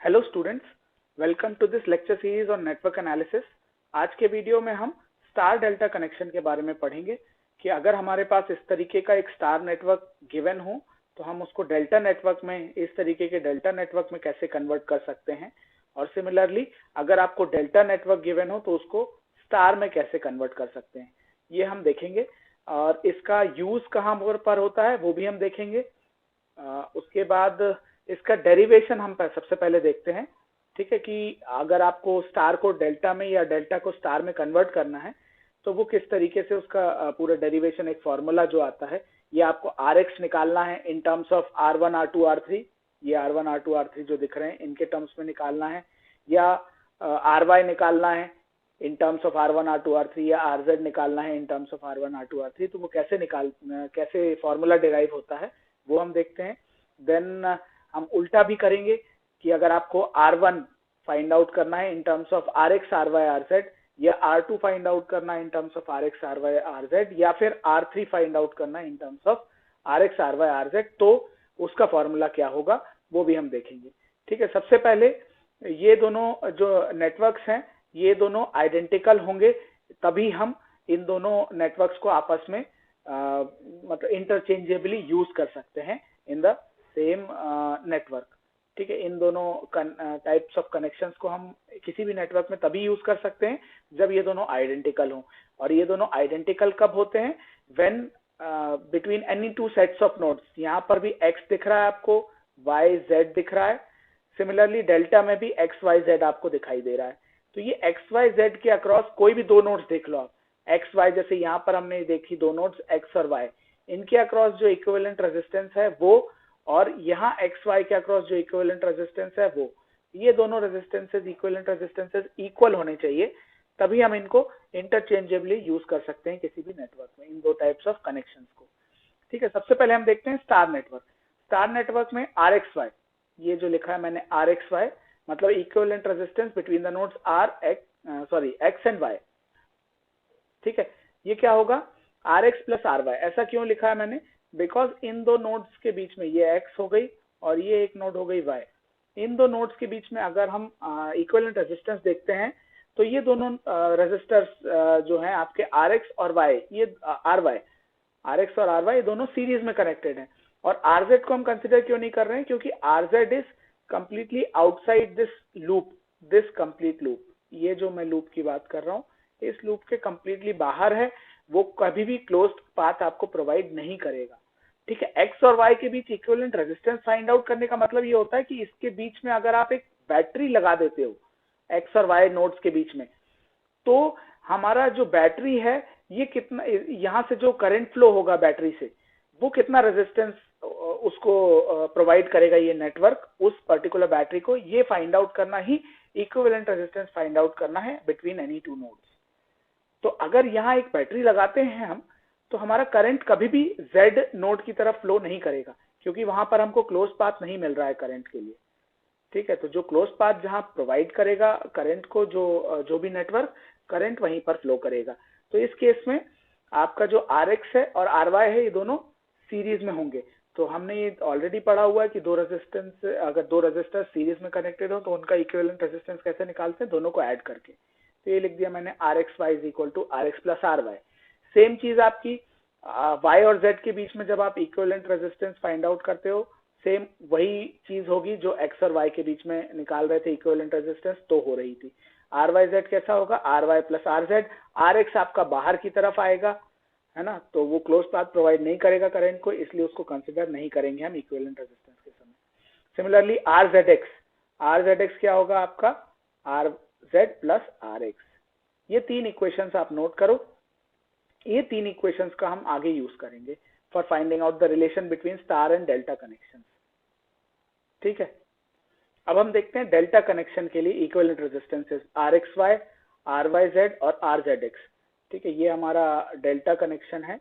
Hello students, welcome to this lecture series on network analysis. आज के video में हम स्टार डेल्टा कनेक्शन के बारे में पढ़ेंगे कि अगर हमारे पास इस तरीके का एक स्टार नेटवर्क गिवन हो तो हम उसको डेल्टा नेटवर्क में, इस तरीके के डेल्टा नेटवर्क में कैसे कन्वर्ट कर सकते हैं, और सिमिलरली अगर आपको डेल्टा नेटवर्क गिवन हो तो उसको स्टार में कैसे कन्वर्ट कर सकते हैं, ये हम देखेंगे। और इसका यूज कहाँ पर होता है वो भी हम देखेंगे। उसके बाद इसका डेरिवेशन हम सबसे पहले देखते हैं। ठीक है, कि अगर आपको स्टार को डेल्टा में या डेल्टा को स्टार में कन्वर्ट करना है तो वो किस तरीके से उसका पूरा डेरिवेशन, एक फॉर्मूला जो आता है, ये आपको Rx निकालना है in terms of R1 R2 R3। ये R1 R2 R3 जो दिख रहे हैं इनके टर्म्स में निकालना है, या Ry निकालना है in terms of R1 R2 R3, या Rz निकालना है in terms of R1 R2 R3। तो वो कैसे फॉर्मूला डिराइव होता है वो हम देखते हैं। देन हम उल्टा भी करेंगे कि अगर आपको R1 फाइंड आउट करना है in terms of Rx Ry Rz, या R2 फाइंड आउट करना है in terms of Rx Ry Rz, या फिर R3 फाइंड आउट करना है in terms of Rx Ry Rz, तो उसका फॉर्मूला क्या होगा वो भी हम देखेंगे। ठीक है, सबसे पहले ये दोनों जो नेटवर्क्स हैं ये दोनों आइडेंटिकल होंगे, तभी हम इन दोनों नेटवर्क्स को आपस में मतलब इंटरचेंजेबली यूज कर सकते हैं इन द सेम नेटवर्क। ठीक है, इन दोनों टाइप्स ऑफ कनेक्शंस को हम किसी भी नेटवर्क में तभी यूज कर सकते हैं जब ये दोनों आइडेंटिकल हों। और ये दोनों आइडेंटिकल कब होते हैं? When between any two sets of nodes. यहाँ पर भी x दिख रहा है आपको, y z दिख रहा है। सिमिलरली डेल्टा में भी x y z आपको दिखाई दे रहा है। तो ये x y z के अक्रॉस कोई भी दो नोड्स देख लो आप, x y, जैसे यहाँ पर हमने देखी दो नोड्स x और y, इनके अक्रॉस जो इक्विवेलेंट रेजिस्टेंस है वो, और यहाँ एक्स वाई के अक्रॉस जो इक्विवेलेंट रेजिस्टेंस है वो, ये दोनों रेजिस्टेंसेस, इक्विवेलेंट रेजिस्टेंसेस इक्वल होने चाहिए, तभी हम इनको इंटरचेंजेबली यूज कर सकते हैं किसी भी नेटवर्क में, इन दो टाइप्स ऑफ कनेक्शंस को। ठीक है, सबसे पहले हम देखते हैं स्टार नेटवर्क। स्टार नेटवर्क में RXY, ये जो लिखा है मैंने RXY, मतलब equivalent resistance between the nodes X and Y। ठीक है, ये क्या होगा? Rx plus RY। ऐसा क्यों लिखा है मैंने? बिकॉज इन दो नोड्स के बीच में ये x हो गई और ये एक नोड हो गई y। इन दो नोड्स के बीच में अगर हम इक्विवेलेंट रेजिस्टेंस देखते हैं तो ये दोनों रेजिस्टर्स जो हैं आपके Rx और Y, ये Rx और RY दोनों सीरीज में कनेक्टेड हैं। और Rz को हम कंसिडर क्यों नहीं कर रहे हैं? क्योंकि Rz is completely outside this loop, this complete loop. ये जो मैं लूप की बात कर रहा हूँ इस लूप के कंप्लीटली बाहर है, वो कभी भी क्लोज्ड पाथ आपको प्रोवाइड नहीं करेगा। ठीक है, x और y के बीच इक्विवेलेंट रेजिस्टेंस फाइंड आउट करने का मतलब ये होता है कि इसके बीच में अगर आप एक बैटरी लगा देते हो x और y नोड्स के बीच में, तो हमारा जो बैटरी है ये कितना, यहाँ से जो करंट फ्लो होगा बैटरी से, वो कितना रेजिस्टेंस उसको प्रोवाइड करेगा ये नेटवर्क उस पर्टिकुलर बैटरी को, ये फाइंड आउट करना ही इक्विवेलेंट रेजिस्टेंस फाइंड आउट करना है बिटवीन एनी टू नोड्स। तो अगर यहाँ एक बैटरी लगाते हैं हम, तो हमारा करंट कभी भी Z नोड की तरफ फ्लो नहीं करेगा, क्योंकि वहां पर हमको क्लोज पाथ नहीं मिल रहा है करंट के लिए। ठीक है, तो जो क्लोज पाथ जहां प्रोवाइड करेगा करंट को, जो भी नेटवर्क, करंट वहीं पर फ्लो करेगा। तो इस केस में आपका जो Rx है और Ry है ये दोनों सीरीज में होंगे। तो हमने ये ऑलरेडी पढ़ा हुआ है कि अगर दो रेजिस्टर सीरीज में कनेक्टेड हो तो उनका इक्विवेलेंट रेजिस्टेंस कैसे निकालते हैं, दोनों को ऐड करके। तो ये लिख दिया मैंने RXY is equal to RX plus RY। Same चीज आपकी Y और Z के बीच में जब आप इक्विवेलेंट रेजिस्टेंस फाइंड आउट करते हो, सेम वही चीज होगी जो X और Y के बीच में निकाल रहे थे इक्विवेलेंट रेजिस्टेंस, तो हो रही थी। RYZ कैसा होगा? RY plus RZ। RX आपका बाहर की तरफ आएगा, है ना, तो वो क्लोज पाथ प्रोवाइड नहीं करेगा करंट को, इसलिए उसको कंसिडर नहीं करेंगे हम इक्विवेलेंट रेजिस्टेंस के समय। सिमिलरली RZX क्या होगा आपका? RZ plus RX। ये तीन इक्वेशंस आप नोट करो, ये तीन इक्वेशंस का हम आगे यूज करेंगे for finding out the relation between star and delta connection. ठीक है, अब हम देखते हैं डेल्टा कनेक्शन के लिए इक्विवेलेंट रेजिस्टेंसेस RXY, RYZ और RZX। ठीक है, ये हमारा डेल्टा कनेक्शन है।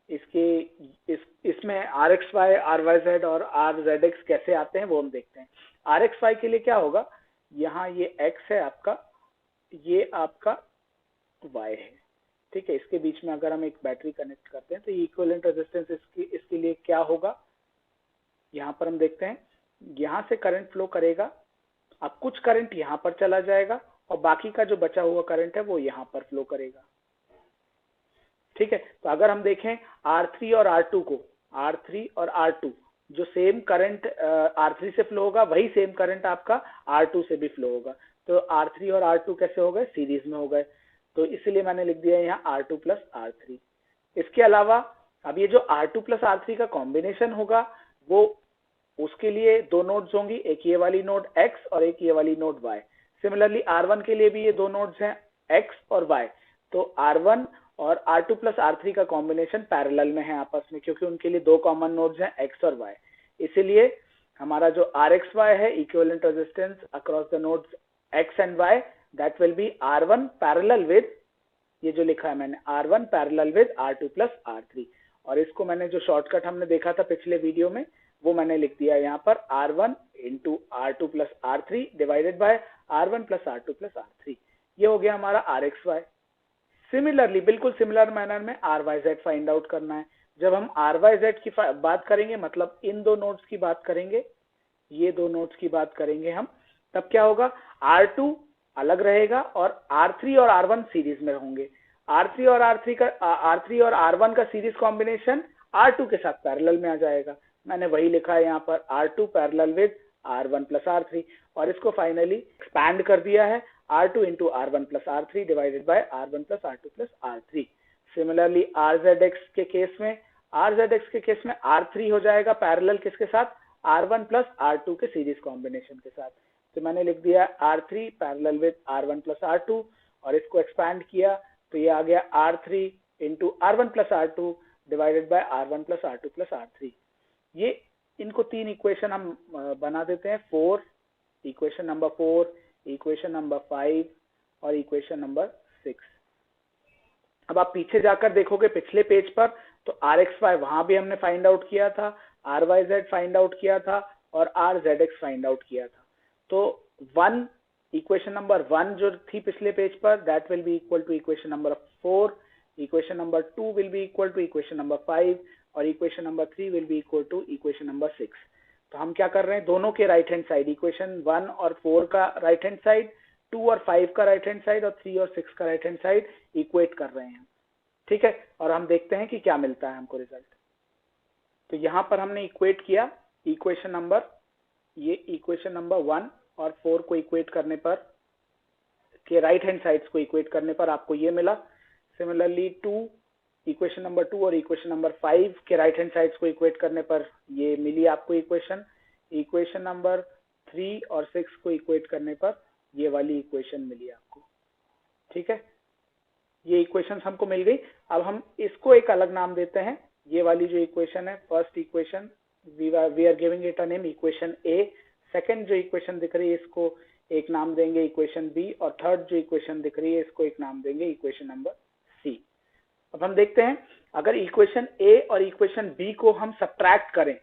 इसमें RXY, RYZ और RZX कैसे आते हैं वो हम देखते हैं। RXY के लिए क्या होगा? यहाँ ये X है आपका, ये आपका Y है। ठीक है, इसके बीच में अगर हम एक बैटरी कनेक्ट करते हैं तो ये इक्विवेलेंट रेजिस्टेंस इसके लिए क्या होगा? यहाँ पर हम देखते हैं, यहाँ से करंट फ्लो करेगा अब कुछ करंट यहाँ पर चला जाएगा और बाकी का जो बचा हुआ करंट है वो यहाँ पर फ्लो करेगा। ठीक है, तो अगर हम देखें R3 और R2 को, R3 और R2 जो सेम करंट R3 से फ्लो होगा वही सेम करंट आपका R2 से भी फ्लो होगा। तो R3 और R2 कैसे हो गए, सीरीज में हो गए, तो इसलिए मैंने लिख दिया यहाँ R2 प्लस R3। इसके अलावा अब ये जो R2 प्लस R3 का कॉम्बिनेशन होगा वो उसके लिए दो नोड्स होंगी, एक ये वाली नोड X और एक ये वाली नोड Y। सिमिलरली R1 के लिए भी ये दो नोड्स हैं X और Y, तो R1 और R2 प्लस R3 का कॉम्बिनेशन पैरेलल में है आपस में, क्योंकि उनके लिए दो कॉमन नोड्स हैं X और Y। इसीलिए हमारा जो RXY है equivalent resistance across the nodes X and Y, that will B R1 parallel with, ये जो लिखा है मैंने R1 parallel with R2 plus R3। और इसको मैंने जो शॉर्टकट हमने देखा था पिछले वीडियो में वो मैंने लिख दिया यहाँ पर R1 into R2 plus R3 divided by R1 plus R2 plus R3। ये हो गया हमारा RXY। सिमिलरली बिल्कुल सिमिलर मैनर में RYZ फाइंड आउट करना है। जब हम RYZ की बात करेंगे, मतलब इन दो नोड्स की बात करेंगे, ये दो नोड्स की बात करेंगे हम, तब क्या होगा, R2 अलग रहेगा और R3 और R1 सीरीज में होंगे। R3 और R1 का सीरीज कॉम्बिनेशन R2 के साथ पैरेलल में आ जाएगा। मैंने वही लिखा है यहाँ पर R2 parallel with R1 plus R3, और इसको फाइनली एक्सपैंड कर दिया है R2 into R1 plus R3 divided by R1 plus R2 plus R3। Similarly RZX के केस में R3 हो जाएगा पैरेलल किसके साथ, R1 प्लस R2 के सीरीज कॉम्बिनेशन के साथ। तो मैंने लिख दिया R3 parallel with R1 plus R2 और इसको एक्सपैंड किया तो ये आ गया R3 into R1 plus R2 divided by R1 plus R2 plus R3। ये इनको तीन इक्वेशन हम बना देते हैं, इक्वेशन नंबर 4, इक्वेशन नंबर 5 और इक्वेशन नंबर 6। अब आप पीछे जाकर देखोगे पिछले पेज पर, तो RXY वहां भी हमने फाइंड आउट किया था, RYZ फाइंड आउट किया था और RZX फाइंड आउट किया था। तो इक्वेशन नंबर 1 जो थी पिछले पेज पर, that will be equal to equation number 4, equation number 2 will be equal to equation number 5 और equation number 3 will be equal to equation number 6। तो हम क्या कर रहे हैं, दोनों के राइट हैंड साइड, इक्वेशन 1 और 4 का राइट हैंड साइड, 2 और 5 का राइट हैंड साइड और 3 और 6 का राइट हैंड साइड इक्वेट कर रहे हैं। ठीक है, और हम देखते हैं कि क्या मिलता है हमको रिजल्ट। तो यहाँ पर हमने इक्वेट किया इक्वेशन नंबर 1 और 4 को इक्वेट करने पर, के राइट हैंड साइड्स को इक्वेट करने पर आपको ये मिला। सिमिलरली इक्वेशन नंबर 2 और इक्वेशन नंबर 5 के राइट हैंड साइड्स को इक्वेट करने पर ये मिली आपको इक्वेशन नंबर 3 और 6 को इक्वेट करने पर ये वाली इक्वेशन मिली आपको। ठीक है, ये इक्वेशंस हमको मिल गई। अब हम इसको एक अलग नाम देते हैं। ये वाली जो इक्वेशन है, first equation we are giving it a name equation A. Second जो इक्वेशन दिख रही है इसको एक नाम देंगे इक्वेशन बी, और थर्ड जो इक्वेशन दिख रही है इसको एक नाम देंगे इक्वेशन नंबर सी। अब हम देखते हैं, अगर इक्वेशन ए और इक्वेशन बी को हम सब्ट्रैक्ट करें,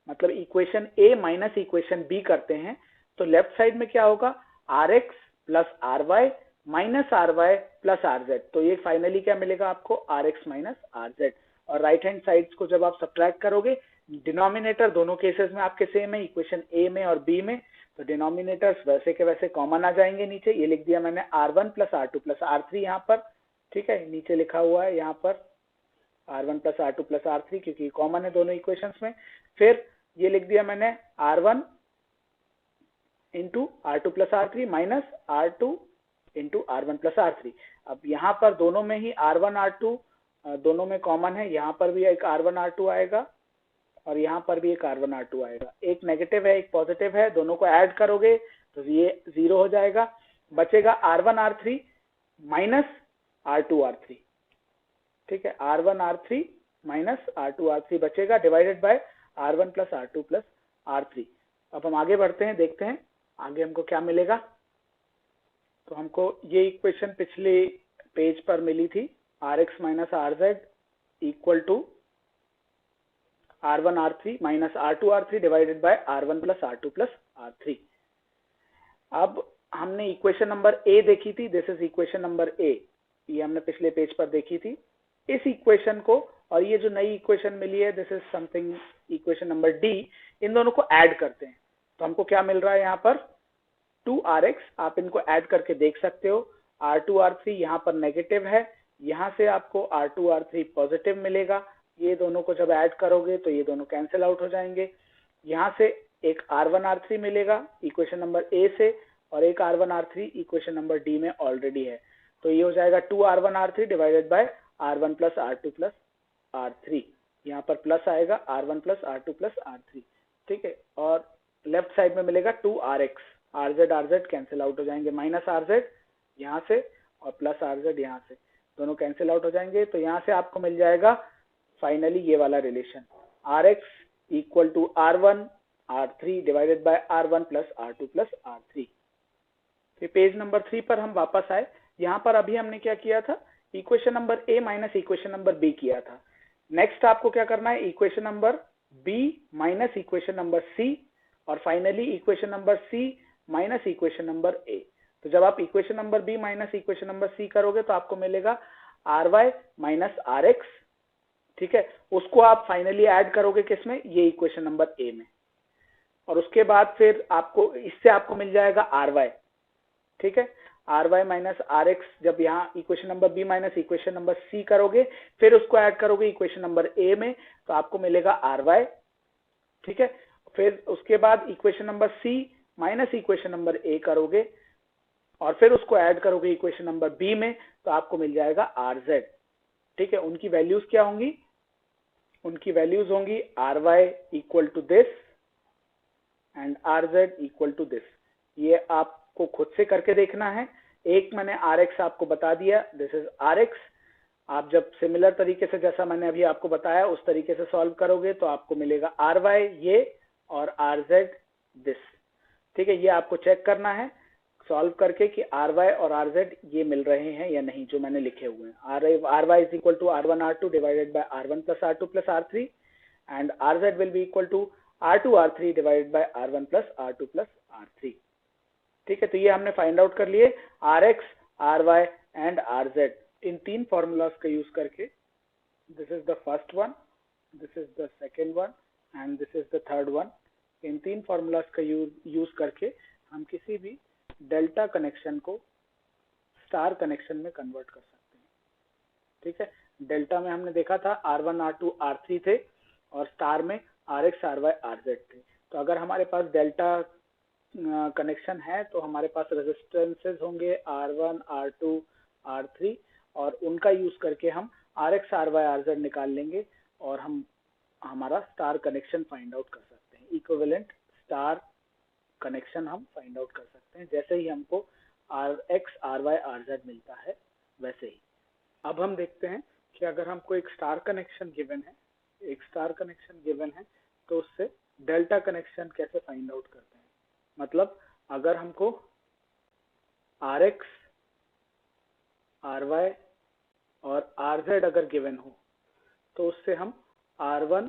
मतलब इक्वेशन ए माइनस इक्वेशन बी करते हैं, तो लेफ्ट साइड में क्या होगा, Rx plus RY minus RY plus RZ। तो ये फाइनली क्या मिलेगा आपको, Rx माइनस RZ। और राइट हैंड साइड्स को जब आप सब्ट्रैक्ट करोगे, डिनोमिनेटर दोनों केसेस में आपके सेम है, इक्वेशन ए में और बी में, तो डिनोमिनेटर्स वैसे के वैसे कॉमन आ जाएंगे नीचे। ये लिख दिया मैंने R1 plus R2 plus R3 यहाँ पर। ठीक है, नीचे लिखा हुआ है यहाँ पर R1 plus R2 plus R3, क्योंकि कॉमन है दोनों इक्वेशंस में। फिर ये लिख दिया मैंने R1 into R2 plus R3 minus R2 into R1 plus R3। अब यहाँ पर दोनों में ही R1 R2 दोनों में कॉमन है, यहाँ पर भी एक R1 R2 आएगा और यहाँ पर भी एक R1 R2 आएगा। एक नेगेटिव है एक पॉजिटिव है, दोनों को ऐड करोगे तो ये 0 हो जाएगा। बचेगा R1 R3 minus R2 R3। ठीक है, R1 R3 minus R2 R3 बचेगा, divided by R1 plus R2 plus R3। अब हम आगे बढ़ते हैं, देखते हैं आगे हमको क्या मिलेगा। तो हमको ये इक्वेशन पिछले पेज पर मिली थी, Rx minus RZ equal to R1 R3 minus R2 R3 divided by R1 plus R2 plus R3। अब हमने इक्वेशन नंबर ए देखी थी, this is equation number A, ये हमने पिछले पेज पर देखी थी। इस इक्वेशन को और ये जो नई इक्वेशन मिली है, this is something equation number D, इन दोनों को ऐड करते हैं तो हमको क्या मिल रहा है यहाँ पर, 2Rx, आप इनको ऐड करके देख सकते हो। R2 R3 यहाँ पर नेगेटिव है, यहाँ से आपको R2 R3 पॉजिटिव मिलेगा। ये दोनों को जब ऐड करोगे तो ये दोनों कैंसिल आउट हो जाएंगे। यहाँ से एक R1 R3 मिलेगा इक्वेशन नंबर ए से, और एक R1 R3 equation number D में ऑलरेडी है। तो ये हो जाएगा 2R1 R3 divided by R1 plus R2 plus R3। यहाँ पर प्लस आएगा R1 plus R2 plus R3, ठीक है। और लेफ्ट साइड में मिलेगा 2Rx, RZ कैंसिल आउट हो जाएंगे, माइनस RZ यहाँ से और प्लस RZ यहाँ से, दोनों कैंसिल आउट हो जाएंगे। तो यहाँ से आपको मिल जाएगा फाइनली ये वाला relation, Rx equal to R1 R3 divided by R1 plus R2 plus R3। फिर पेज नंबर 3 पर हम वापस आए। यहाँ पर अभी हमने क्या किया था, equation number A minus equation number B किया था। नेक्स्ट आपको क्या करना है, equation number B minus equation number C, और finally equation number C minus equation number A. तो जब आप equation number B minus equation number C करोगे तो आपको मिलेगा RY माइनस RX, ठीक है। उसको आप फाइनली ऐड करोगे किसमें, ये इक्वेशन नंबर ए में, और उसके बाद फिर आपको इससे आपको मिल जाएगा RY, ठीक है। RY माइनस RX जब यहाँ equation number B minus equation number C करोगे, फिर उसको ऐड करोगे इक्वेशन नंबर ए में, तो आपको मिलेगा RY, ठीक है। फिर उसके बाद equation number C minus equation number A करोगे, और फिर उसको ऐड करोगे इक्वेशन नंबर बी में, तो आपको मिल जाएगा RZ, ठीक है। उनकी वैल्यूज क्या होंगी, उनकी वैल्यूज होंगी RY equal to this and RZ equal to this. ये आपको खुद से करके देखना है। एक मैंने RX आपको बता दिया, दिस इज RX। आप जब सिमिलर तरीके से जैसा मैंने अभी आपको बताया उस तरीके से सॉल्व करोगे तो आपको मिलेगा RY ये और RZ दिस, ठीक है। ये आपको चेक करना है सॉल्व करके कि RY और RZ ये मिल रहे हैं या नहीं, जो मैंने लिखे हुए हैं। RY is equal to R1 R2 divided by R1 plus R2 plus R3, and RZ will be equal to R2 R3 divided by R1 plus R2 plus R3, ठीक है। तो ये हमने फाइंड आउट कर लिए RX, RY एंड RZ इन तीन formulas का यूज करके। This is the first one, this is the second one and this is the third one. इन तीन फॉर्मूलाज का यूज करके हम किसी भी डेल्टा कनेक्शन को स्टार कनेक्शन में कन्वर्ट कर सकते हैं, ठीक है। डेल्टा में हमने देखा था R1 R2 R3 थे, और स्टार में RX RY RZ थे। तो अगर हमारे पास डेल्टा कनेक्शन है तो हमारे पास रेजिस्टेंसेस होंगे R1 R2 R3, और उनका यूज करके हम RX RY RZ निकाल लेंगे और हम हमारा स्टार कनेक्शन फाइंड आउट कर सकते हैं। इक्विवेलेंट स्टार कनेक्शन हम फाइंड आउट कर सकते हैं, जैसे ही हमको RX RY RZ मिलता है वैसे ही। अब हम देखते हैं कि अगर हमको एक स्टार कनेक्शन गिवन है, एक स्टार कनेक्शन गिवन है, तो उससे डेल्टा कनेक्शन कैसे फाइंड आउट करते हैं। मतलब अगर हमको RX RY और RZ अगर गिवन हो तो उससे हम R1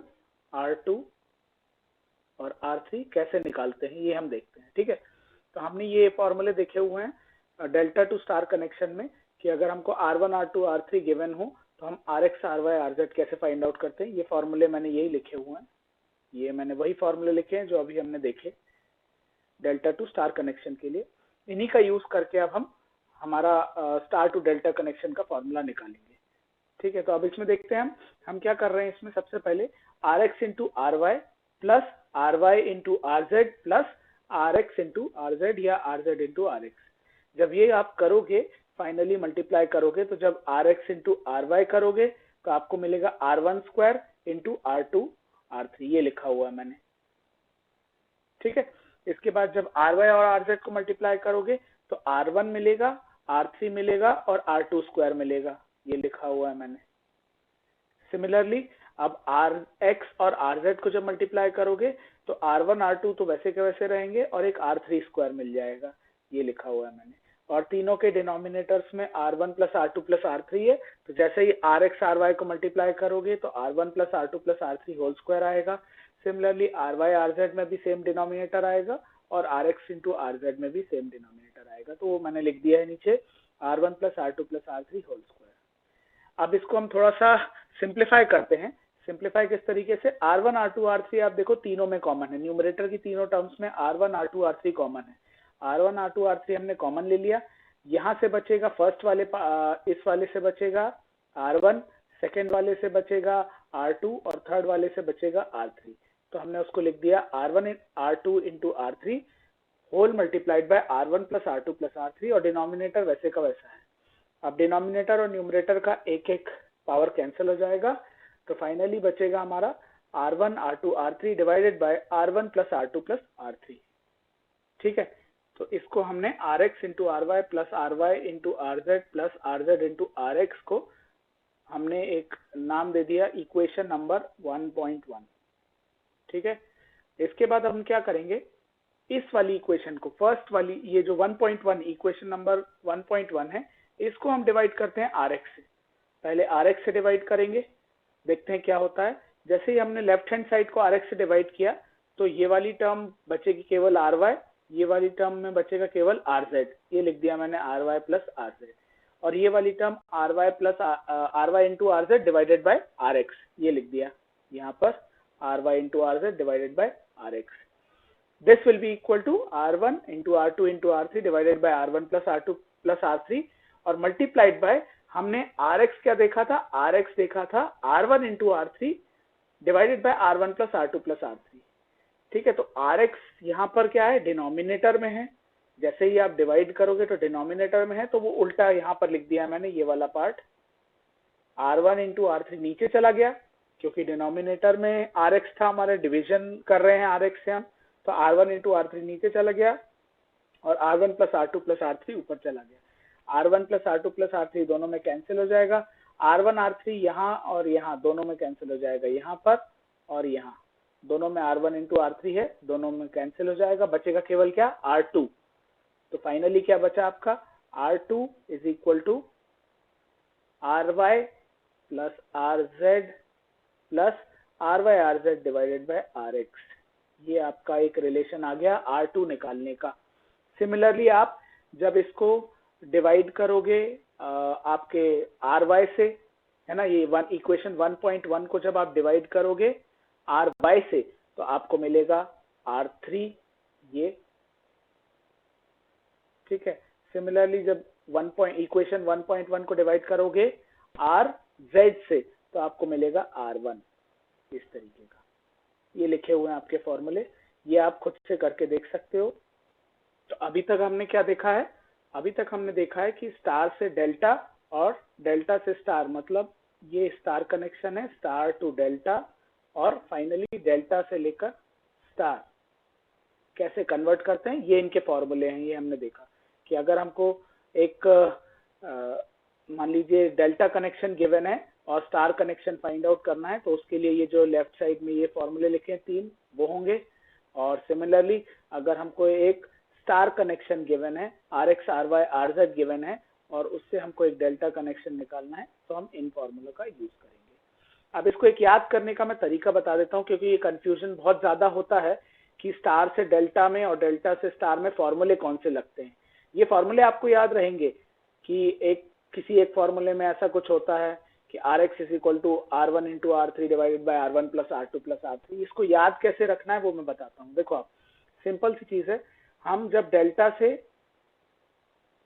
R2 और R3 कैसे निकालते हैं ये हम देखते हैं, ठीक है। तो हमने ये फॉर्मूले देखे हुए हैं डेल्टा टू स्टार कनेक्शन में, कि अगर हमको R1 R2 R3 गिवन हो तो हम RX RY RZ कैसे फाइंड आउट करते हैं। ये फॉर्मूले मैंने यही लिखे हुए हैं, ये मैंने वही फॉर्मूले लिखे हैं जो अभी हमने देखे डेल्टा टू स्टार कनेक्शन के लिए। इन्हीं का यूज करके अब हम हमारा स्टार टू डेल्टा कनेक्शन का फॉर्मूला निकालेंगे, ठीक है। तो अब इसमें देखते हैं हम क्या कर रहे हैं। इसमें सबसे पहले RX into RY plus RY into RZ plus RX into RZ या RZ इंटू RX, जब ये आप करोगे फाइनली मल्टीप्लाई करोगे, तो जब RX इंटू RY करोगे तो आपको मिलेगा R1 square into R2 R3, ये लिखा हुआ है मैंने, ठीक है। इसके बाद जब RY और RZ को मल्टीप्लाई करोगे तो R1 मिलेगा, R3 मिलेगा और R2 स्क्वायर मिलेगा, ये लिखा हुआ है मैंने। सिमिलरली अब RX और RZ को जब मल्टीप्लाई करोगे तो R1 R2 तो वैसे के वैसे रहेंगे और एक R3 स्क्वायर मिल जाएगा, ये लिखा हुआ है मैंने। और तीनों के डिनोमिनेटर्स में R1 plus R2 plus R3 है, तो जैसे ही RX RY को मल्टीप्लाई करोगे तो R1 plus R2 plus R3 whole square आएगा। सिमिलरली RY RZ में भी सेम डिनोमिनेटर आएगा और RX इंटू RZ में भी सेम डिनोमिनेटर आएगा, तो वो मैंने लिख दिया है नीचे R1 plus R2 plus R3 whole square. अब इसको हम थोड़ा सा सिंप्लीफाई करते हैं। सिंप्लीफाई किस तरीके से, R1 R2 R3 आप देखो तीनों में कॉमन है, न्यूमरेटर की तीनों टर्म्स में R1 R2 R3 कॉमन है। R1 R2 R3 हमने कॉमन ले लिया, यहाँ से बचेगा फर्स्ट वाले इस वाले से बचेगा R1, सेकेंड वाले से बचेगा R2 और थर्ड वाले से बचेगा R3। तो हमने उसको लिख दिया R1 R2 into R3 whole multiplied by R1 plus R2 plus R3 और डिनोमिनेटर वैसे का वैसा है। अब डिनोमिनेटर और न्यूमरेटर का एक एक पावर कैंसिल हो जाएगा, तो फाइनली बचेगा हमारा R1 R2 R3 divided by R1 plus R2 plus R3। ठीक है, तो इसको हमने Rx into RY plus RY into RZ plus RZ into RX को हमने एक नाम दे दिया इक्वेशन नंबर 1.1। ठीक है, इसके बाद हम क्या करेंगे, इस वाली इक्वेशन को फर्स्ट वाली ये जो 1.1 इक्वेशन नंबर 1.1 है, इसको हम डिवाइड करते हैं Rx से। पहले Rx से डिवाइड करेंगे, देखते हैं क्या होता है। जैसे ही हमने लेफ्ट हैंड साइड को Rx से डिवाइड किया तो ये वाली टर्म बचेगी केवल Ry, ये वाली टर्म में बचेगा केवल Rz, ये लिख दिया मैंने Ry प्लस Rz, और ये वाली term Ry plus Ry into Rz divided by Rx, ये लिख दिया यहाँ पर Ry into Rz divided by Rx। This will be equal to R1 into R2 into R3 divided by R1 plus R2 plus R3 और multiplied by हमने Rx क्या देखा था, Rx देखा था R1 into R3 divided by R1 plus R2 plus R3। ठीक है, तो Rx यहाँ पर क्या है, डिनोमिनेटर में है। जैसे ही आप डिवाइड करोगे तो डिनोमिनेटर में है, तो वो उल्टा यहाँ पर लिख दिया मैंने, ये वाला पार्ट R1 into R3 नीचे चला गया क्योंकि डिनोमिनेटर में Rx था, हमारे डिवीजन कर रहे हैं Rx से हम, तो R1 इंटू R3 नीचे चला गया और R1 plus R2 plus R3 ऊपर चला गया। R1 plus R2 plus R3 दोनों में कैंसिल हो जाएगा, R1 R3 यहाँ और यहाँ दोनों में कैंसिल हो जाएगा, यहाँ पर और यहाँ दोनों में R1 इंटू R3 है, दोनों में कैंसिल हो जाएगा, बचेगा केवल क्या, R2। तो फाइनली क्या बचा आपका, R2 is equal to RY plus RZ plus RY RZ divided by RX। ये आपका एक रिलेशन आ गया R2 निकालने का। सिमिलरली आप जब इसको डिवाइड करोगे आपके RY से, है ना, ये इक्वेशन 1.1 को जब आप डिवाइड करोगे RY से तो आपको मिलेगा R3 ये। ठीक है, सिमिलरली जब इक्वेशन 1.1 को डिवाइड करोगे RZ से तो आपको मिलेगा R1। इस तरीके का ये लिखे हुए हैं आपके फॉर्मूले, ये आप खुद से करके देख सकते हो। तो अभी तक हमने क्या देखा है, अभी तक हमने देखा है कि स्टार से डेल्टा और डेल्टा से स्टार, मतलब ये स्टार कनेक्शन है, स्टार टू डेल्टा, और फाइनली डेल्टा से लेकर स्टार कैसे कन्वर्ट करते हैं, ये इनके फॉर्मूले हैं। ये हमने देखा कि अगर हमको एक मान लीजिए डेल्टा कनेक्शन गिवन है और स्टार कनेक्शन फाइंड आउट करना है, तो उसके लिए ये जो लेफ्ट साइड में ये फॉर्मूले लिखे हैं 3 वो होंगे। और सिमिलरली अगर हमको एक स्टार कनेक्शन गिवन है, RX RY RZ गिवन है, और उससे हमको एक डेल्टा कनेक्शन निकालना है, तो हम इन फॉर्मूलों का यूज करेंगे। अब इसको एक याद करने का मैं तरीका बता देता हूँ, क्योंकि ये कंफ्यूजन बहुत ज्यादा होता है कि स्टार से डेल्टा में और डेल्टा से स्टार में फॉर्मूले कौन से लगते हैं। ये फॉर्मूले आपको याद रहेंगे कि किसी एक फॉर्मूले में ऐसा कुछ होता है कि Rx is equal to R1 into R3 divided by R1 plus R2 plus R3। इसको याद कैसे रखना है वो मैं बताता हूँ। देखो आप, सिंपल सी चीज है, हम जब डेल्टा से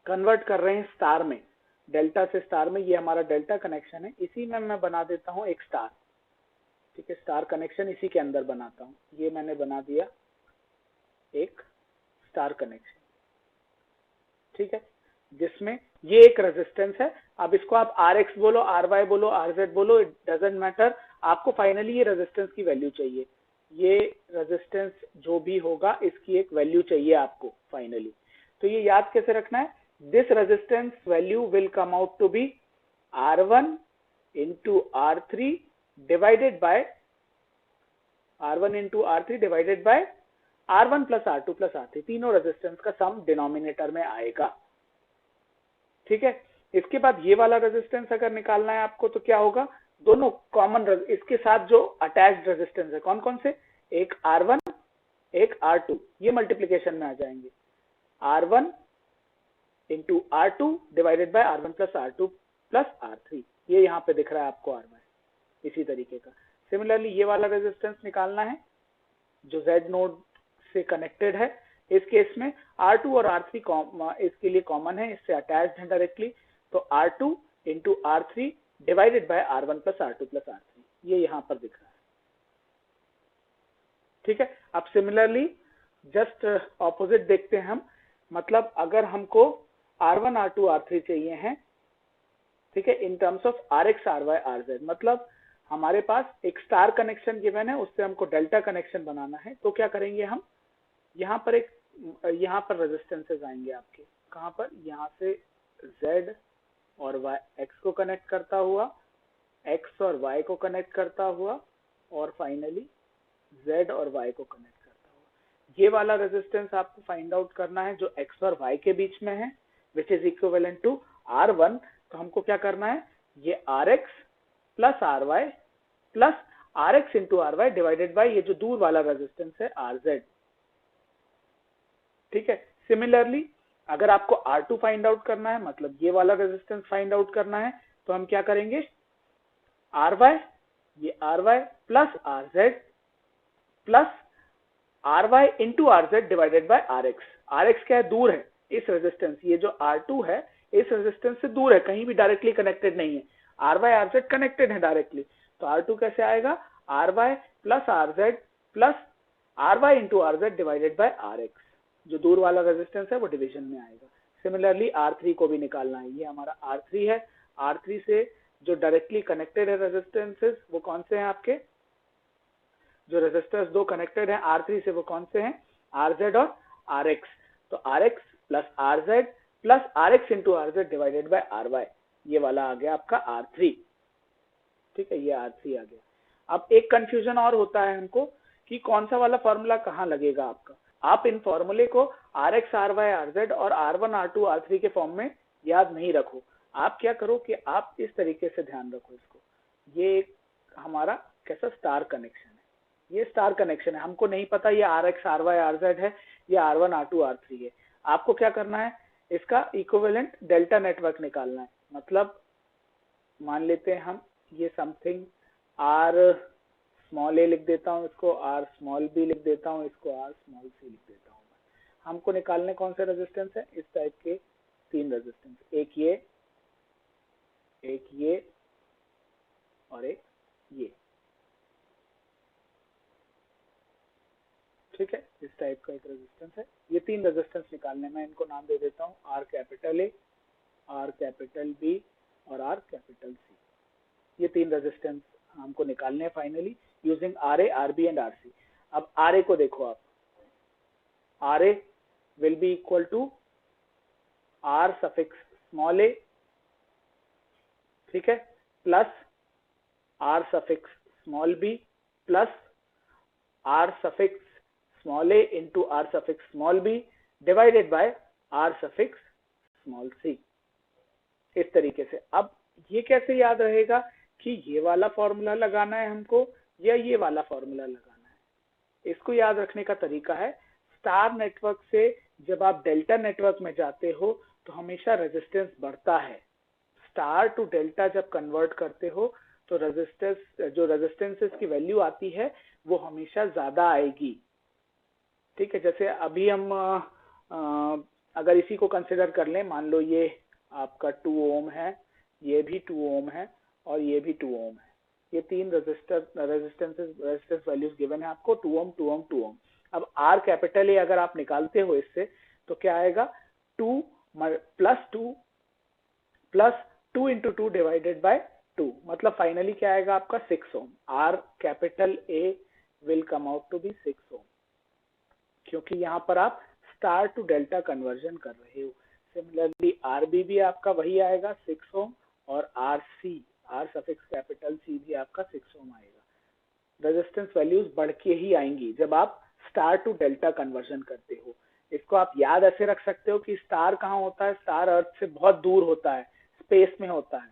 कन्वर्ट कर रहे हैं स्टार में, डेल्टा से स्टार में, ये हमारा डेल्टा कनेक्शन है, इसी में मैं बना देता हूँ एक स्टार। ठीक है, स्टार कनेक्शन इसी के अंदर बनाता हूँ, ये मैंने बना दिया एक स्टार कनेक्शन। ठीक है, जिसमें ये एक रेजिस्टेंस है। अब इसको आप Rx बोलो, RY बोलो, RZ बोलो, इट डजंट मैटर, आपको फाइनली ये रेजिस्टेंस की वैल्यू चाहिए। ये रेजिस्टेंस जो भी होगा इसकी एक वैल्यू चाहिए आपको फाइनली। तो ये याद कैसे रखना है, this resistance value will come out to be R1 into R3 divided by R1 into R3 divided by R1 plus R2 plus R3, तीनों रेजिस्टेंस का सम डिनोमिनेटर में आएगा। ठीक है, इसके बाद ये वाला रेजिस्टेंस अगर निकालना है आपको तो क्या होगा, दोनों कॉमन इसके साथ जो अटैच्ड रेजिस्टेंस है, कौन कौन से, एक R1 एक R2, ये मल्टीप्लीकेशन में आ जाएंगे। R1 into R2 divided by R1 plus R2 plus R3, ये यहाँ पे दिख रहा है आपको R1। इसी तरीके का सिमिलरली ये वाला रेजिस्टेंस निकालना है जो Z नोड से कनेक्टेड है, इस केस में R2 और R3 इसके लिए कॉमन है, इससे अटैच्ड है डायरेक्टली, तो R2 into R3 divided by R1 plus R2 plus R3, ये यहाँ पर दिख रहा है। ठीक है, अब सिमिलरली जस्ट ऑपोजिट देखते हैं हम, मतलब अगर हमको R1 R2 R3 चाहिए हैं, ठीक है, in terms of RX RY RZ, मतलब हमारे पास एक स्टार कनेक्शन गिवन है, उससे हमको डेल्टा कनेक्शन बनाना है, तो क्या करेंगे हम, यहाँ पर रेजिस्टेंसेस आएंगे आपके, कहाँ पर, यहाँ से Z और Y X को कनेक्ट करता हुआ, X और Y को कनेक्ट करता हुआ, और फाइनली Z और Y को कनेक्ट करता हुआ। ये वाला रेजिस्टेंस आपको फाइंड आउट करना है जो X और Y के बीच में है, which is equivalent to R1। तो हमको क्या करना है, ये RX plus RY plus RX into RY divided bye ये जो दूर वाला रेजिस्टेंस है RZ। ठीक है, सिमिलरली अगर आपको R2 फाइंड आउट करना है, मतलब ये वाला रेजिस्टेंस फाइंड आउट करना है, तो हम क्या करेंगे, RY, ये RY plus RZ plus RY into RZ divided by RX। RX क्या है, दूर है, इस रेजिस्टेंस, ये जो R2 है इस रेजिस्टेंस से दूर है, कहीं भी डायरेक्टली कनेक्टेड नहीं है, RY RZ कनेक्टेड है डायरेक्टली, तो R2 कैसे आएगा, RY plus RZ plus RY into RZ divided by RX, जो दूर वाला रेजिस्टेंस है वो डिवीजन में आएगा। सिमिलरली R3 को भी निकालना है, ये हमारा R3 है, R3 से जो डायरेक्टली कनेक्टेड है रेजिस्टेंसेस वो कौन से हैं आपके, जो रेजिस्टर्स दो कनेक्टेड हैं R3 से वो कौन से हैं, RZ और RX, तो RX plus RZ plus RX into RZ divided bye RY, ये वाला आ गया आपका R3। ठीक है, ये R3 आ गया। अब एक कंफ्यूजन और होता है हमको कि कौन सा वाला फॉर्मूला कहाँ लगेगा आपका, आप इन फॉर्मूले को RX RY RZ और R1 R2 R3 के फॉर्म में याद नहीं रखो, आप क्या करो कि आप इस तरीके से ध्यान रखो इसको, ये हमारा कैसा स्टार कनेक्शन है, ये स्टार कनेक्शन है, हमको नहीं पता ये RX RY RZ है या R1 R2 R3 है, आपको क्या करना है, इसका इक्विवेलेंट डेल्टा नेटवर्क निकालना है। मतलब मान लेते हैं हम ये समथिंग R स्मॉल a लिख देता हूँ, इसको R स्मॉल b लिख देता हूँ, इसको R स्मॉल c लिख देता हूँ। हमको निकालने कौन से रेजिस्टेंस है, इस टाइप के तीन रेजिस्टेंस, एक ये और एक ये। ठीक है, इस टाइप का एक रेजिस्टेंस है, ये तीन रेजिस्टेंस निकालने में इनको नाम दे देता हूँ R capital A, R capital B और R कैपिटल C। ये तीन रेजिस्टेंस हमको निकालने हैं finally using RA, RB and RC। अब RA को देखो आप, RA will be equal to R suffix small a, ठीक है, plus R suffix small b plus R suffix small a into R suffix small b divided by R suffix small c। इस तरीके से अब ये कैसे याद रहेगा कि ये वाला फॉर्मूला लगाना है हमको या ये वाला फॉर्मूला लगाना है, इसको याद रखने का तरीका है, स्टार नेटवर्क से जब आप डेल्टा नेटवर्क में जाते हो तो हमेशा रेजिस्टेंस बढ़ता है, स्टार टू डेल्टा जब कन्वर्ट करते हो तो रेजिस्टेंसेस की वैल्यू आती है वो हमेशा ज्यादा आएगी। ठीक है, जैसे अभी हम अगर इसी को कंसिडर कर लें, मान लो ये आपका 2 ओम है, ये भी 2 ओम है और ये भी 2 ओम है, ये तीन रेजिस्टेंस वैल्यूज गिवन है आपको, 2 ओम 2 ओम 2 ओम। अब R कैपिटल A अगर आप निकालते हो इससे तो क्या आएगा, 2 प्लस 2 इंटू 2 डिवाइडेड बाय 2, मतलब फाइनली क्या आएगा आपका 6 ohm. R capital A will come out to be 6 ohm, क्योंकि यहाँ पर आप स्टार टू डेल्टा कन्वर्जन कर रहे हो। सिमिलरली RB भी आपका वही आएगा 6 ओम और R सफिक्स कैपिटल C भी आपका 6 ओम आएगा। रेजिस्टेंस वैल्यूज बढ़ के ही आएंगी जब आप स्टार टू डेल्टा कन्वर्जन करते हो। इसको आप याद ऐसे रख सकते हो कि स्टार कहाँ होता है, स्टार अर्थ से बहुत दूर होता है, स्पेस में होता है,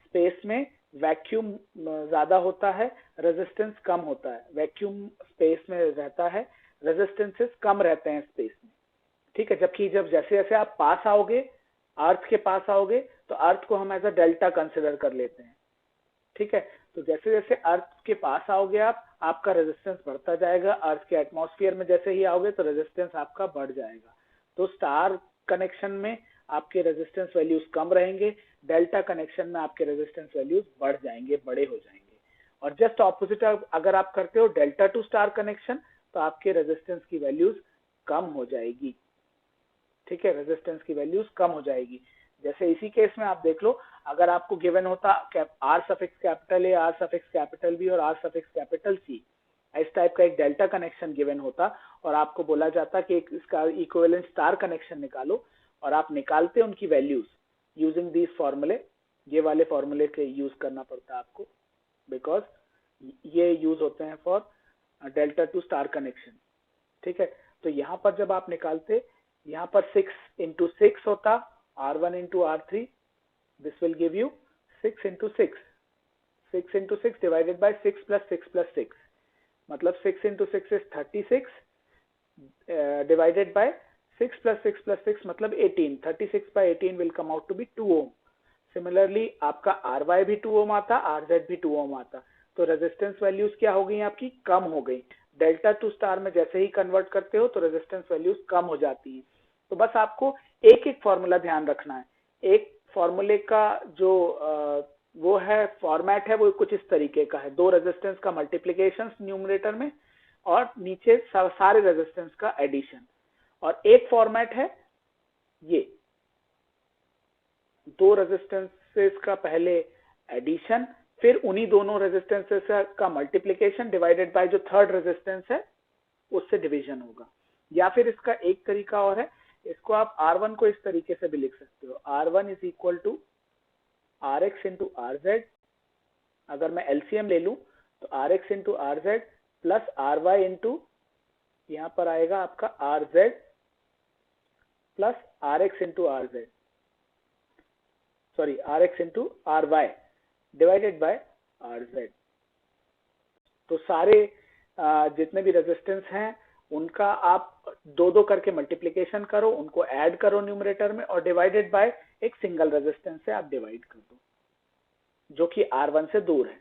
स्पेस में वैक्यूम ज्यादा होता है, रेजिस्टेंस कम होता है, वैक्यूम स्पेस में रहता है, रेजिस्टेंसेस कम रहते हैं स्पेस में। ठीक है, जबकि जैसे जैसे आप पास आओगे, अर्थ के पास आओगे, तो अर्थ को हम एज अ डेल्टा कंसिडर कर लेते हैं। ठीक है, तो जैसे जैसे अर्थ के पास आओगे आप, आपका रेजिस्टेंस बढ़ता जाएगा। अर्थ के एटमॉस्फेयर में जैसे ही आओगे तो रेजिस्टेंस आपका बढ़ जाएगा। तो स्टार कनेक्शन में आपके रेजिस्टेंस वैल्यूज कम रहेंगे, डेल्टा कनेक्शन में आपके रेजिस्टेंस वैल्यूज बढ़ जाएंगे, बड़े हो जाएंगे। और जस्ट ऑपोजिट अगर आप करते हो डेल्टा टू स्टार कनेक्शन, तो आपके रेजिस्टेंस की वैल्यूज कम हो जाएगी। ठीक है, रेजिस्टेंस की वैल्यूज कम हो जाएगी। जैसे इसी केस में आप देख लो, अगर आपको गिवन होता R suffix capital A, R suffix capital B और आर सफिक्स कैपिटल सी, इस टाइप का एक डेल्टा कनेक्शन गिवन होता और आपको बोला जाता कि एक इसका इक्विवेलेंट स्टार कनेक्शन निकालो, और आप निकालते उनकी वैल्यूज यूजिंग दीज फॉर्मूले। ये वाले फॉर्मूले के यूज करना पड़ता है आपको, बिकॉज ये यूज होते हैं for delta two star connection. ठीक है, तो यहाँ पर जब आप निकालते, यहाँ पर 6 into 6 होता, R1 into R3, this will give you 6 into 6, 6 into 6 divided by 6 plus 6 plus 6, मतलब 6 into 6 is 36, divided by 6 plus 6 plus 6 मतलब 18, 36 by 18 will come out to be 2 ohm. Similarly आपका RY भी 2 ohm आता, RZ भी 2 ohm आता, तो resistance values क्या हो गई आपकी, कम हो गई। डेल्टा टू स्टार में जैसे ही कन्वर्ट करते हो तो रेजिस्टेंस वैल्यूज कम हो जाती हैं। तो बस आपको एक एक फॉर्मूला ध्यान रखना है। एक फॉर्मूले का जो वो है फॉर्मेट है, वो कुछ इस तरीके का है, दो रेजिस्टेंस का मल्टीप्लीकेशन न्यूमरेटर में और नीचे सारे रेजिस्टेंस का एडिशन। और एक फॉर्मेट है ये, दो रेजिस्टेंसेस का पहले एडिशन, फिर उन्हीं दोनों रेजिस्टेंसेस का मल्टीप्लीकेशन डिवाइडेड बाय जो थर्ड रेजिस्टेंस है उससे डिवीजन होगा। या फिर इसका एक तरीका और है, इसको आप R1 को इस तरीके से भी लिख सकते हो, R1 is equal to RX into RZ। अगर मैं LCM ले लूं तो RX into RZ plus RY into यहां पर आएगा आपका RZ plus RX into RZ, sorry RX into RY divided by RZ। तो सारे जितने भी रेजिस्टेंस हैं उनका आप दो दो करके मल्टीप्लिकेशन करो, उनको ऐड करो न्यूमरेटर में और डिवाइडेड बाय एक सिंगल रेजिस्टेंस से आप डिवाइड कर दो जो कि R1 से दूर है।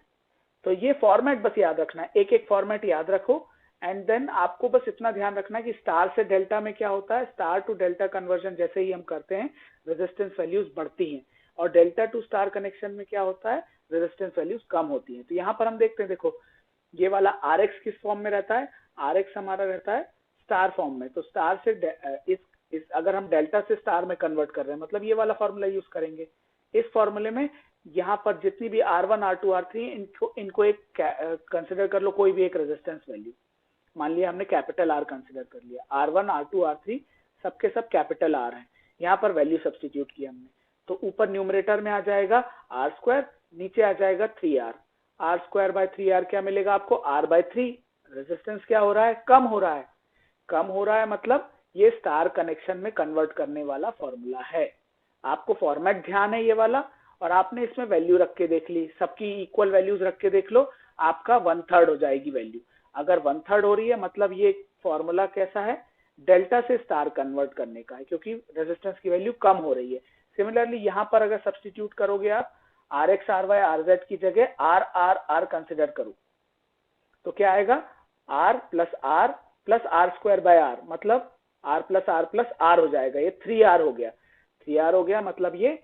तो ये फॉर्मेट बस याद रखना है, एक एक फॉर्मेट याद रखो। एंड देन आपको बस इतना ध्यान रखना है कि स्टार से डेल्टा में क्या होता है, स्टार टू डेल्टा कन्वर्जन जैसे ही हम करते हैं रेजिस्टेंस वैल्यूज बढ़ती हैं, और डेल्टा टू स्टार कनेक्शन में क्या होता है, रेजिस्टेंस वैल्यूज कम होती हैं। तो यहाँ पर हम देखते हैं, देखो ये वाला RX किस फॉर्म में रहता है, RX हमारा रहता है स्टार फॉर्म में। तो स्टार से अगर हम डेल्टा से स्टार में कन्वर्ट कर रहे हैं मतलब ये वाला फॉर्मूला यूज करेंगे। इस फॉर्मूले में यहाँ पर जितनी भी R1 R2 R3 इनको एक कंसिडर कर लो, कोई भी एक रेजिस्टेंस वैल्यू। मान लिया हमने कैपिटल R कंसिडर कर लिया, R1 R2 R3 सबके सब कैपिटल R हैं, यहाँ पर वैल्यू सब्स्टिट्यूट किया हमने, तो ऊपर न्यूमरेटर में आ जाएगा R², नीचे आ जाएगा 3R। R² by 3R क्या मिलेगा आपको, R/3। रेजिस्टेंस क्या हो रहा है, कम हो रहा है। कम हो रहा है मतलब ये स्टार कनेक्शन में कन्वर्ट करने वाला फॉर्मूला है। आपको फॉर्मेट ध्यान है ये वाला, और आपने इसमें वैल्यू रख के देख ली, सबकी इक्वल वैल्यूज रख के देख लो, आपका 1/3 हो जाएगी वैल्यू। अगर 1/3 हो रही है मतलब ये फॉर्मूला कैसा है, डेल्टा से स्टार कन्वर्ट करने का है, क्योंकि रेजिस्टेंस की वैल्यू कम हो रही है। सिमिलरली यहाँ पर अगर सब्स्टिट्यूट करोगे आप RX RY RZ की जगह R कंसिडर करो तो क्या आएगा, R plus R² by R, मतलब R प्लस R हो जाएगा, ये 3R हो गया। 3R हो गया मतलब ये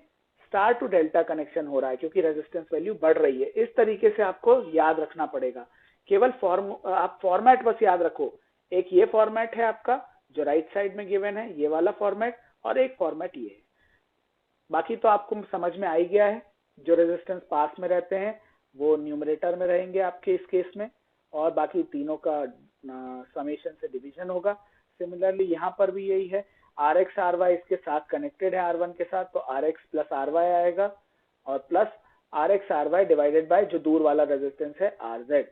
स्टार टू डेल्टा कनेक्शन हो रहा है क्योंकि रेजिस्टेंस वैल्यू बढ़ रही है। इस तरीके से आपको याद रखना पड़ेगा। केवल आप फॉर्मेट बस याद रखो, एक ये फॉर्मेट है आपका जो राइट साइड में गिवन है, ये वाला फॉर्मेट, और एक फॉर्मेट ये है। बाकी तो आपको समझ में आ ही गया है। जो रेजिस्टेंस पास में रहते हैं वो न्यूमरेटर में रहेंगे आपके इस केस में, और बाकी तीनों का समेशन से डिवीजन होगा। सिमिलरली यहाँ पर भी यही है, RX RY इसके साथ कनेक्टेड है R1 के साथ, तो RX प्लस RY आएगा, और plus RX RY divided bye जो दूर वाला रेजिस्टेंस है RZ।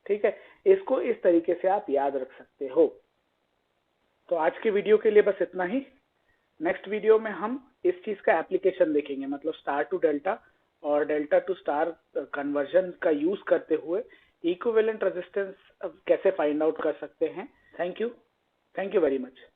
ठीक है, इसको इस तरीके से आप याद रख सकते हो। तो आज के वीडियो के लिए बस इतना ही। नेक्स्ट वीडियो में हम इस चीज का एप्लीकेशन देखेंगे, मतलब स्टार टू डेल्टा और डेल्टा टू स्टार कन्वर्जन का यूज करते हुए इक्विवेलेंट रेजिस्टेंस कैसे फाइंड आउट कर सकते हैं। Thank you very much.